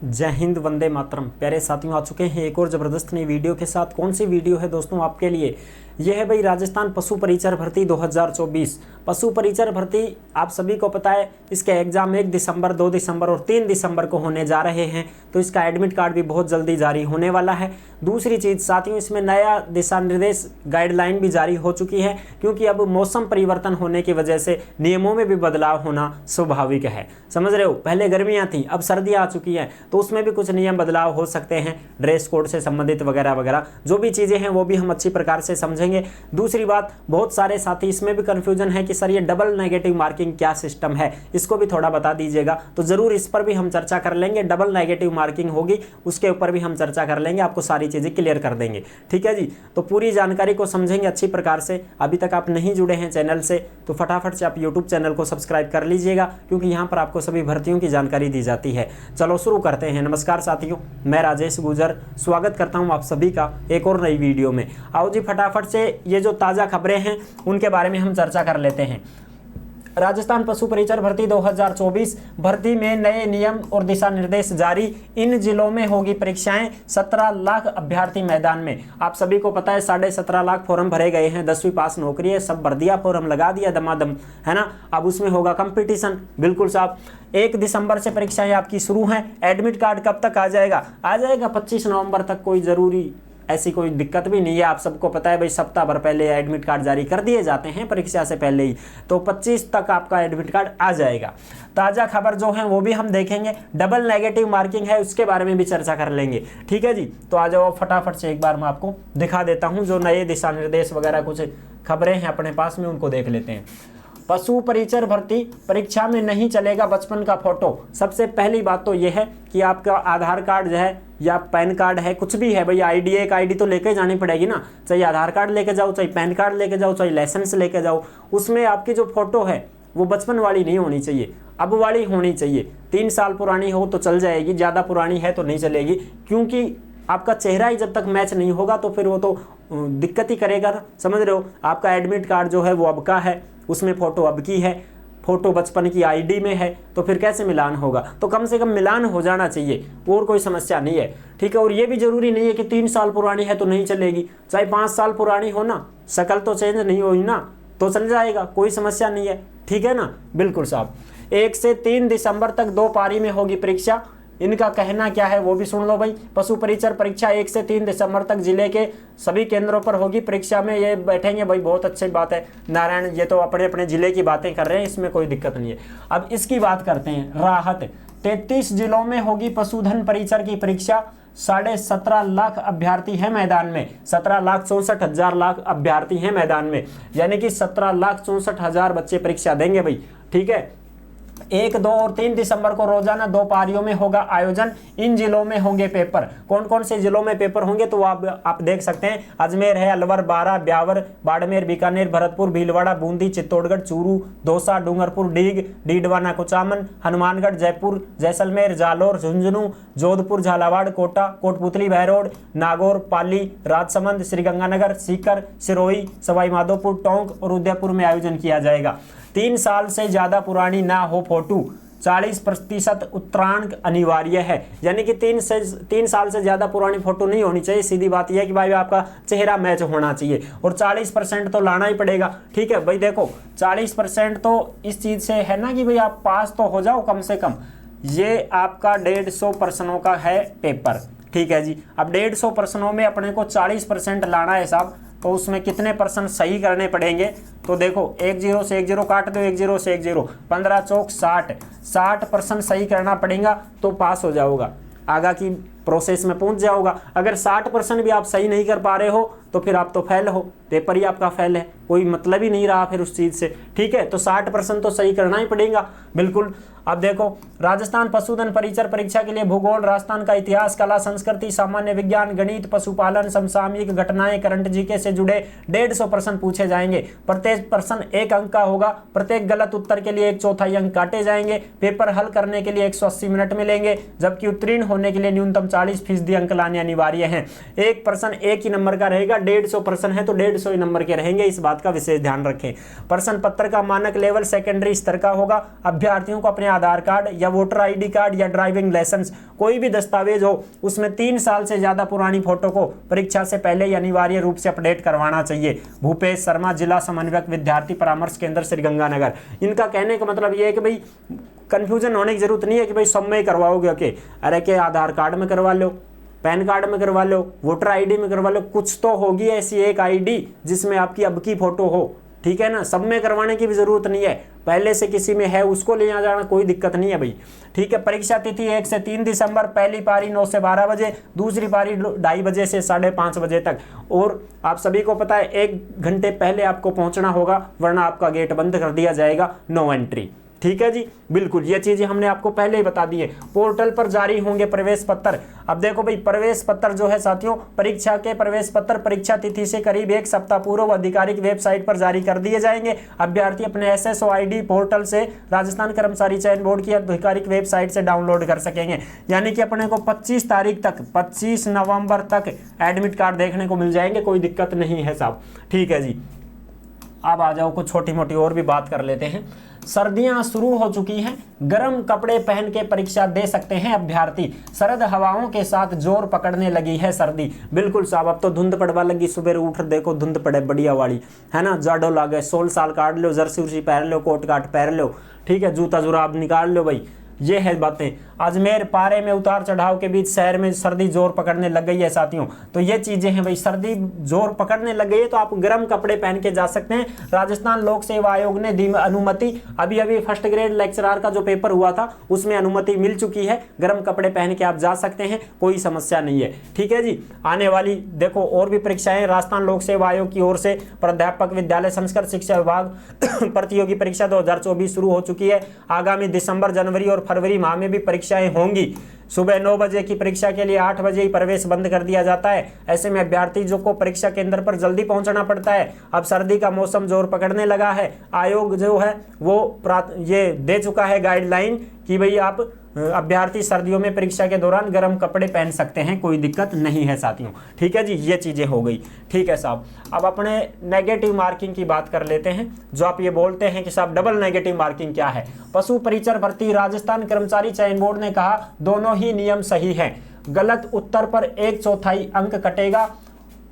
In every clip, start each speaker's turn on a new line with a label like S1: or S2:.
S1: जय हिंद, वंदे मातरम। प्यारे साथियों, आ चुके हैं एक और ज़बरदस्त नई वीडियो के साथ। कौन सी वीडियो है दोस्तों आपके लिए? यह है भाई राजस्थान पशु परिचर भर्ती 2024। पशु परिचर भर्ती आप सभी को पता है, इसके एग्जाम 1 दिसंबर, 2 दिसंबर और 3 दिसंबर को होने जा रहे हैं। तो इसका एडमिट कार्ड भी बहुत जल्दी जारी होने वाला है। दूसरी चीज़ साथियों, इसमें नया दिशा निर्देश गाइडलाइन भी जारी हो चुकी है, क्योंकि अब मौसम परिवर्तन होने की वजह से नियमों में भी बदलाव होना स्वाभाविक है। समझ रहे हो, पहले गर्मियाँ थी, अब सर्दियाँ आ चुकी हैं, तो उसमें भी कुछ नियम बदलाव हो सकते हैं, ड्रेस कोड से संबंधित वगैरह वगैरह जो भी चीज़ें हैं वो भी हम अच्छी प्रकार से समझेंगे। दूसरी बात, बहुत सारे साथी इसमें भी कंफ्यूजन है कि सर ये डबल नेगेटिव मार्किंग क्या सिस्टम है, इसको भी थोड़ा बता दीजिएगा। तो ज़रूर इस पर भी हम चर्चा कर लेंगे। डबल नेगेटिव मार्किंग होगी, उसके ऊपर भी हम चर्चा कर लेंगे, आपको सारी चीज़ें क्लियर कर देंगे। ठीक है जी, तो पूरी जानकारी को समझेंगे अच्छी प्रकार से। अभी तक आप नहीं जुड़े हैं चैनल से तो फटाफट से आप यूट्यूब चैनल को सब्सक्राइब कर लीजिएगा, क्योंकि यहाँ पर आपको सभी भर्तियों की जानकारी दी जाती है। चलो शुरू करते हैं। नमस्कार साथियों, मैं राजेश गुजर स्वागत करता हूँ आप सभी का एक और नई वीडियो में। आओ जी फटाफट से ये जो ताज़ा खबरें हैं उनके बारे में हम चर्चा कर लेते हैं। राजस्थान पशु परिचर भर्ती 2024 भर्ती में नए नियम और दिशा निर्देश जारी। इन जिलों में होगी परीक्षाएं। 17 लाख अभ्यर्थी मैदान में। आप सभी को पता है 17.5 लाख फॉर्म भरे गए हैं। 10वीं पास नौकरी है, सब भर दिया, फॉर्म लगा दिया दमादम, है ना। अब उसमें होगा कंपटीशन। बिल्कुल साहब, 1 दिसंबर से परीक्षाएं आपकी शुरू हैं। एडमिट कार्ड कब तक आ जाएगा? आ जाएगा 25 नवंबर तक। कोई ज़रूरी ऐसी कोई दिक्कत भी नहीं है। आप सबको पता है भाई, सप्ताह भर पहले एडमिट कार्ड जारी कर दिए जाते हैं परीक्षा से पहले ही। तो 25 तक आपका एडमिट कार्ड आ जाएगा। ताज़ा खबर जो है वो भी हम देखेंगे। डबल नेगेटिव मार्किंग है, उसके बारे में भी चर्चा कर लेंगे। ठीक है जी, तो आ जाओ फटाफट से एक बार मैं आपको दिखा देता हूँ जो नए दिशा निर्देश वगैरह कुछ खबरें हैं अपने पास में, उनको देख लेते हैं। पशु परिचर भर्ती परीक्षा में नहीं चलेगा बचपन का फोटो। सबसे पहली बात तो यह है कि आपका आधार कार्ड जो है या पैन कार्ड है, कुछ भी है भाई, आईडी, एक आईडी तो लेके जानी पड़ेगी ना। चाहे आधार कार्ड लेके जाओ, चाहे पैन कार्ड लेके जाओ, चाहे लाइसेंस लेके जाओ, उसमें आपकी जो फोटो है वो बचपन वाली नहीं होनी चाहिए, अब वाली होनी चाहिए। 3 साल पुरानी हो तो चल जाएगी, ज़्यादा पुरानी है तो नहीं चलेगी, क्योंकि आपका चेहरा ही जब तक मैच नहीं होगा तो फिर वो तो दिक्कत ही करेगा ना। समझ रहे हो, आपका एडमिट कार्ड जो है वो अब का है, उसमें फ़ोटो अब की है, फ़ोटो बचपन की आईडी में है, तो फिर कैसे मिलान होगा? तो कम से कम मिलान हो जाना चाहिए, और कोई समस्या नहीं है। ठीक है, और ये भी ज़रूरी नहीं है कि 3 साल पुरानी है तो नहीं चलेगी, चाहे 5 साल पुरानी हो ना, शक्ल तो चेंज नहीं हुई ना, तो चल जाएगा, कोई समस्या नहीं है। ठीक है ना, बिल्कुल साहब। 1 से 3 दिसंबर तक 2 पारी में होगी परीक्षा। इनका कहना क्या है वो भी सुन लो भाई। पशु परिचर परीक्षा 1 से 3 दिसंबर तक जिले के सभी केंद्रों पर होगी। परीक्षा में ये बैठेंगे भाई, बहुत अच्छी बात है। नारायण, ये तो अपने अपने जिले की बातें कर रहे हैं, इसमें कोई दिक्कत नहीं है। अब इसकी बात करते हैं। राहत, 33 जिलों में होगी पशुधन परिचर की परीक्षा। 17.5 लाख अभ्यर्थी हैं मैदान में। 17,64,000 अभ्यर्थी हैं मैदान में, यानी कि 17,64,000 बच्चे परीक्षा देंगे भाई। ठीक है, 1, 2 और 3 दिसंबर को रोजाना 2 पारियों में होगा आयोजन। इन जिलों में होंगे पेपर। कौन कौन से जिलों में पेपर होंगे तो आप देख सकते हैं। अजमेर है, अलवर, बारा, ब्यावर, बाड़मेर, बीकानेर, भरतपुर, भीलवाड़ा, बूंदी, चित्तौड़गढ़, चूरू, दौसा, डूंगरपुर, डीग, डीडवाना, कुचामन, हनुमानगढ़, जयपुर, जैसलमेर, जालोर, झुंझुनू, जोधपुर, झालावाड़, कोटा, कोटपुतली, बहरोड, नागौर, पाली, राजसमंद, श्रीगंगानगर, सीकर, सिरोही, सवाई माधोपुर, टोंक और उदयपुर में आयोजन किया जाएगा। 3 साल से ज़्यादा पुरानी ना हो फोटो। 40% उत्तरांक अनिवार्य है, यानी कि 3 साल से ज़्यादा पुरानी फोटो नहीं होनी चाहिए। सीधी बात यह है कि भाई आपका चेहरा मैच होना चाहिए, और 40% तो लाना ही पड़ेगा। ठीक है भाई, देखो 40% तो इस चीज़ से है ना कि भाई आप पास तो हो जाओ कम से कम। ये आपका 150 प्रश्नों का है पेपर। ठीक है जी, अब 150 प्रश्नों में अपने को 40% लाना है साहब, तो उसमें कितने % सही करने पड़ेंगे? तो देखो 1 0 से 1 0 काट दो, 1 0 से 1 0, 15 चौक 60% सही करना पड़ेगा तो पास हो जाओगा, आगे की प्रोसेस में पहुंच जाओगा। अगर 60% भी आप सही नहीं कर पा रहे हो तो फिर आप तो फेल हो, पेपर ही आपका फेल है, कोई मतलब ही नहीं रहा फिर उस चीज़ से। ठीक है, तो 60% तो सही करना ही पड़ेगा, बिल्कुल। अब देखो, राजस्थान पशुधन परिचर परीक्षा के लिए भूगोल, राजस्थान का इतिहास, कला, संस्कृति, सामान्य विज्ञान, गणित, पशुपालन, समसामयिक घटनाएं, करंट जीके से जुड़े 150 प्रश्न पूछे जाएंगे। प्रत्येक प्रश्न 1 अंक का होगा। प्रत्येक गलत उत्तर के लिए 1/4 अंक काटे जाएंगे। पेपर हल करने के लिए 180 मिनट मिलेंगे, जबकि उत्तीर्ण होने के लिए न्यूनतम 40% अंक लाने अनिवार्य हैं। एक प्रश्न 1 ही नंबर का रहेगा, 150 प्रश्न है तो 150 ही नंबर के रहेंगे, इस बात का विशेष ध्यान रखें। प्रश्न पत्र का मानक लेवल सेकेंडरी स्तर का होगा। अभ्यर्थियों को अपने आधार कार्ड या वोटर ID कार्ड या ड्राइविंग लाइसेंस कोई भी दस्तावेज हो उसमें 3 साल से ज्यादा पुरानी फोटो को परीक्षा से पहले ही अनिवार्य रूप से अपडेट करवाना चाहिए। भूपेश शर्मा, जिला समन्वयक विद्यार्थी परामर्श केंद्र श्रीगंगानगर। इनका कहने का मतलब ये है कि भाई कंफ्यूजन होने की जरूरत नहीं है कि भाई सब में ही करवाओगे के, अरे के आधार कार्ड में करवा लो, पैन कार्ड में करवा लो, वोटर ID में करवा लो, कुछ तो होगी ऐसी एक ID जिसमें आपकी अब की फोटो हो, ठीक है ना। सब में करवाने की भी जरूरत नहीं है, पहले से किसी में है उसको ले जाना, कोई दिक्कत नहीं है भाई, ठीक है। परीक्षा तिथि 1 से 3 दिसंबर, पहली पारी 9 से 12 बजे, दूसरी पारी 2:30 बजे से 5:30 बजे तक। और आप सभी को पता है 1 घंटे पहले आपको पहुंचना होगा, वरना आपका गेट बंद कर दिया जाएगा, नो एंट्री, ठीक है जी। बिल्कुल ये चीजें हमने आपको पहले ही बता दी है। पोर्टल पर जारी होंगे प्रवेश पत्र। अब देखो भाई प्रवेश पत्र जो है साथियों, परीक्षा के प्रवेश पत्र परीक्षा तिथि से करीब 1 सप्ताह पूर्व आधिकारिक वेबसाइट पर जारी कर दिए जाएंगे। अभ्यर्थी अपने SSO ID पोर्टल से राजस्थान कर्मचारी चयन बोर्ड की आधिकारिक वेबसाइट से डाउनलोड कर सकेंगे। यानी कि अपने को 25 तारीख तक, 25 नवंबर तक एडमिट कार्ड देखने को मिल जाएंगे, कोई दिक्कत नहीं है साहब, ठीक है जी। अब आ जाओ कुछ छोटी मोटी और भी बात कर लेते हैं। सर्दियां शुरू हो चुकी हैं, गर्म कपड़े पहन के परीक्षा दे सकते हैं अभ्यर्थी। सर्द हवाओं के साथ जोर पकड़ने लगी है सर्दी। बिल्कुल साहब, अब तो धुंध पड़वा लगी, सुबह उठ देखो धुंध पड़े बढ़िया वाली, है ना। जाडो लागे, 16 साल काट लो, जर्सी उर्सी पहन लो, कोट काट पहन लो, ठीक है, जूता जुराब निकाल लो भाई। ये है बातें। अजमेर पारे में उतार चढ़ाव के बीच शहर में सर्दी जोर पकड़ने लग गई है साथियों। तो ये चीजें हैं भाई, सर्दी जोर पकड़ने लग गई है तो आप गर्म कपड़े पहन के जा सकते हैं। राजस्थान लोक सेवा आयोग ने दी अनुमति। अभी अभी फर्स्ट ग्रेड लेक्चरर का जो पेपर हुआ था उसमें अनुमति मिल चुकी है, गर्म कपड़े पहन के आप जा सकते हैं, कोई समस्या नहीं है, ठीक है जी। आने वाली देखो और भी परीक्षाएं राजस्थान लोक सेवा आयोग की ओर से प्राध्यापक विद्यालय संस्कृत शिक्षा विभाग प्रतियोगी परीक्षा 2024 शुरू हो चुकी है। आगामी दिसंबर, जनवरी और फरवरी माह में भी परीक्षाएं होंगी। सुबह 9 बजे की परीक्षा के लिए 8 बजे ही प्रवेश बंद कर दिया जाता है। ऐसे में अभ्यर्थी जो को परीक्षा केंद्र पर जल्दी पहुंचना पड़ता है। अब सर्दी का मौसम जोर पकड़ने लगा है। आयोग जो है वो ये दे चुका है गाइडलाइन कि भाई आप अभ्यर्थी सर्दियों में परीक्षा के दौरान गर्म कपड़े पहन सकते हैं, कोई दिक्कत नहीं है साथियों, ठीक है जी। ये चीजें हो गई, ठीक है साहब। अब अपने नेगेटिव मार्किंग की बात कर लेते हैं। जो आप ये बोलते हैं कि साहब डबल नेगेटिव मार्किंग क्या है। पशु परिचर भर्ती राजस्थान कर्मचारी चयन बोर्ड ने कहा दोनों ही नियम सही हैं। गलत उत्तर पर 1/4 अंक कटेगा,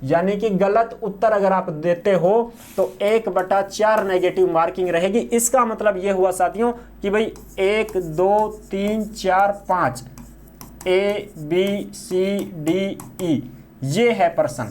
S1: यानी कि गलत उत्तर अगर आप देते हो तो 1/4 नेगेटिव मार्किंग रहेगी। इसका मतलब यह हुआ साथियों कि भाई 1 2 3 4 5 ABCDE ये है प्रश्न,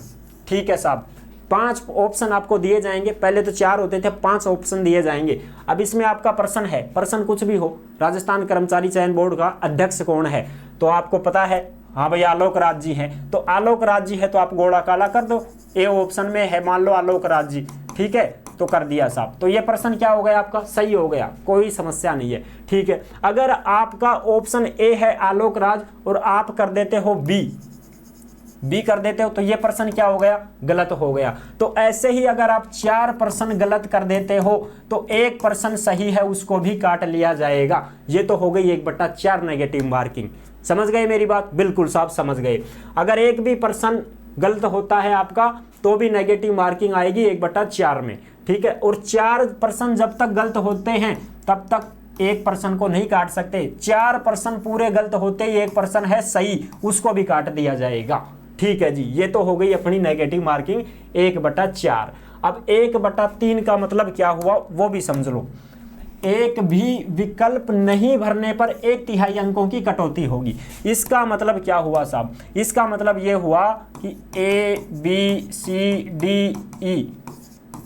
S1: ठीक है साहब। 5 ऑप्शन आपको दिए जाएंगे, पहले तो 4 होते थे, 5 ऑप्शन दिए जाएंगे। अब इसमें आपका प्रश्न है, प्रश्न कुछ भी हो, राजस्थान कर्मचारी चयन बोर्ड का अध्यक्ष कौन है, तो आपको पता है हाँ भाई आलोक राज जी हैं, तो आलोक राज जी है तो आप गोड़ा काला कर दो। ए ऑप्शन में है मान लो आलोक राज जी, ठीक है, तो कर दिया साहब। तो ये प्रश्न क्या हो गया आपका, सही हो गया, कोई समस्या नहीं है, ठीक है। अगर आपका ऑप्शन ए है आलोक राज और आप कर देते हो बी कर देते हो तो ये प्रश्न क्या हो गया, गलत हो गया। तो ऐसे ही अगर आप 4 प्रश्न गलत कर देते हो तो 1 प्रश्न सही है उसको भी काट लिया जाएगा। ये तो हो गई 1/4 नेगेटिव मार्किंग। समझ गए मेरी बात, बिल्कुल साहब समझ गए। अगर एक भी प्रश्न गलत होता है आपका तो भी नेगेटिव मार्किंग आएगी 1/4 में, ठीक है। और 4 प्रश्न जब तक गलत होते हैं तब तक 1 प्रश्न को नहीं काट सकते। 4 प्रश्न पूरे गलत होते ही 1 प्रश्न है सही, उसको भी काट दिया जाएगा, ठीक है जी। ये तो हो गई अपनी नेगेटिव मार्किंग 1/4। अब 1/3 का मतलब क्या हुआ वो भी समझ लो। एक भी विकल्प नहीं भरने पर 1/3 अंकों की कटौती होगी। इसका मतलब क्या हुआ साहब, इसका मतलब ये हुआ कि ABCDE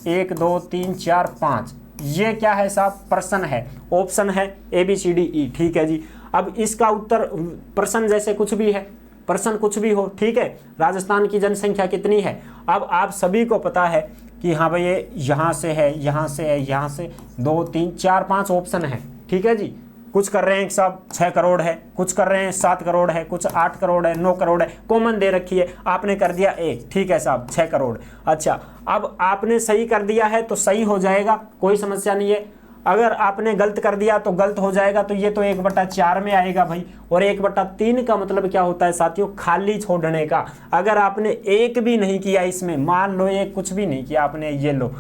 S1: 1 2 3 4 5 ये क्या है साहब, प्रश्न है, ऑप्शन है ABCDE, ठीक है जी। अब इसका उत्तर प्रश्न जैसे कुछ भी है, प्रश्न कुछ भी हो, ठीक है। राजस्थान की जनसंख्या कितनी है, अब आप सभी को पता है कि हाँ भाई ये यहाँ से है, यहाँ से है, यहाँ से 2 3 4 5 ऑप्शन है, ठीक है जी। कुछ कर रहे हैं साहब 6 करोड़ है, कुछ कर रहे हैं 7 करोड़ है, कुछ 8 करोड़ है, 9 करोड़ है, कॉमन दे रखी है, आपने कर दिया A, ठीक है साहब 6 करोड़। अच्छा अब आपने सही कर दिया है तो सही हो जाएगा, कोई समस्या नहीं है। अगर आपने गलत कर दिया तो गलत हो जाएगा, तो ये तो 1/4 में आएगा भाई। और 1/3 का मतलब क्या होता है साथियों, खाली छोड़ने का। अगर आपने एक भी नहीं किया इसमें, मान लो ये कुछ भी नहीं किया आपने, ये लो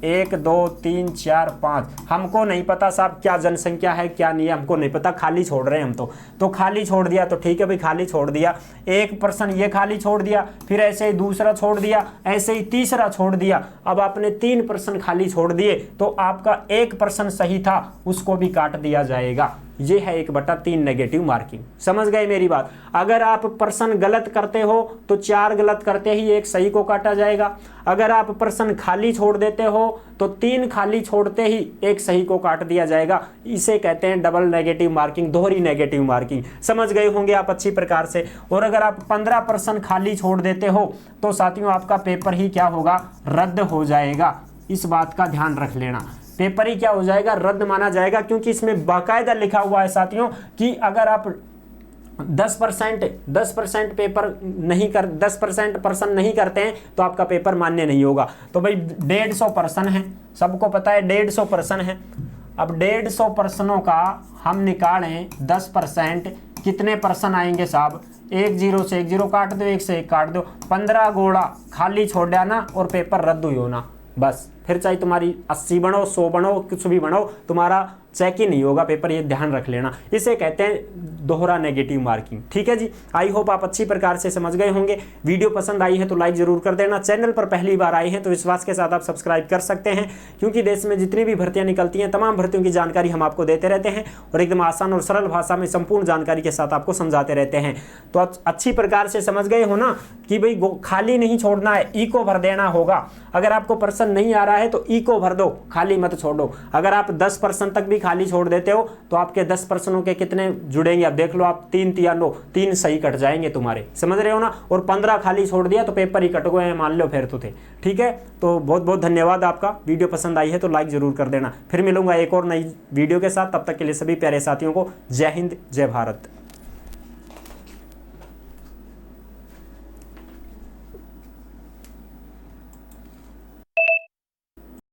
S1: 1 2 3 4 5, हमको नहीं पता साहब क्या जनसंख्या है क्या नहीं है, हमको नहीं पता, खाली छोड़ रहे हैं हम तो खाली छोड़ दिया तो ठीक है भाई, खाली छोड़ दिया। 1% ये खाली छोड़ दिया, फिर ऐसे ही दूसरा छोड़ दिया, ऐसे ही तीसरा छोड़ दिया। अब आपने 3% खाली छोड़ दिए, तो आपका 1% सही था, उसको भी काट दिया जाएगा। ये है 1/3 नेगेटिव मार्किंग। समझ गए मेरी बात। अगर आप पर्सन गलत करते हो तो 4 गलत करते ही 1 सही को काटा जाएगा। अगर आप पर्सन खाली छोड़ देते हो तो 3 खाली छोड़ते ही 1 सही को काट दिया जाएगा। इसे कहते हैं डबल नेगेटिव मार्किंग, दोहरी नेगेटिव मार्किंग। समझ गए होंगे आप अच्छी प्रकार से। और अगर आप 15% खाली छोड़ देते हो तो साथियों आपका पेपर ही क्या होगा, रद्द हो जाएगा। इस बात का ध्यान रख लेना, पेपर ही क्या हो जाएगा, रद्द माना जाएगा। क्योंकि इसमें बाकायदा लिखा हुआ है साथियों कि अगर आप 10% पेपर नहीं कर 10% पर्सन नहीं करते हैं तो आपका पेपर मान्य नहीं होगा। तो भाई 150 पर्सन है, सबको पता है 150 पर्सन है। अब 150 पर्सनों का हम निकालें 10%, कितने पर्सन आएंगे साहब, 1 0 से 1 0 काट दो, 1 से 1 काट दो, 15 गोड़ा खाली छोड़ देना और पेपर रद्द हुई होना बस। फिर चाहे तुम्हारी 80 बनो, 100 बनो, कुछ भी बनो, तुम्हारा चेक ही नहीं होगा पेपर, ये ध्यान रख लेना। इसे कहते हैं दोहरा नेगेटिव मार्किंग। ठीक है जी, आई होप आप अच्छी प्रकार से समझ गए होंगे। वीडियो पसंद आई है तो लाइक जरूर कर देना। चैनल पर पहली बार आए हैं तो विश्वास के साथ आप सब्सक्राइब कर सकते हैं, क्योंकि देश में जितनी भी भर्तियां निकलती हैं तमाम भर्तियों की जानकारी हम आपको देते रहते हैं और एकदम आसान और सरल भाषा में संपूर्ण जानकारी के साथ आपको समझाते रहते हैं। तो अच्छी प्रकार से समझ गए हो ना कि भाई खाली नहीं छोड़ना है, ई को भर देना होगा। अगर आपको पर्सन नहीं आ रहा है तो ई को भर दो, खाली मत छोड़ो। अगर आप 10% तक भी खाली छोड़ देते हो तो आपके 10 पर्सनों के कितने जुड़ेंगे, अब देख लो आप, 3 या 9, 3 सही कट जाएंगे तुम्हारे। समझ रहे हो ना। और 15 खाली छोड़ दिया तो पेपर ही कट गए, मान लो फिर तो थे। ठीक है, तो बहुत बहुत धन्यवाद आपका। वीडियो पसंद आई है तो लाइक जरूर कर देना। फिर मिलूंगा एक और नई वीडियो के साथ, तब तक के लिए सभी प्यारे साथियों को जय हिंद, जय भारत।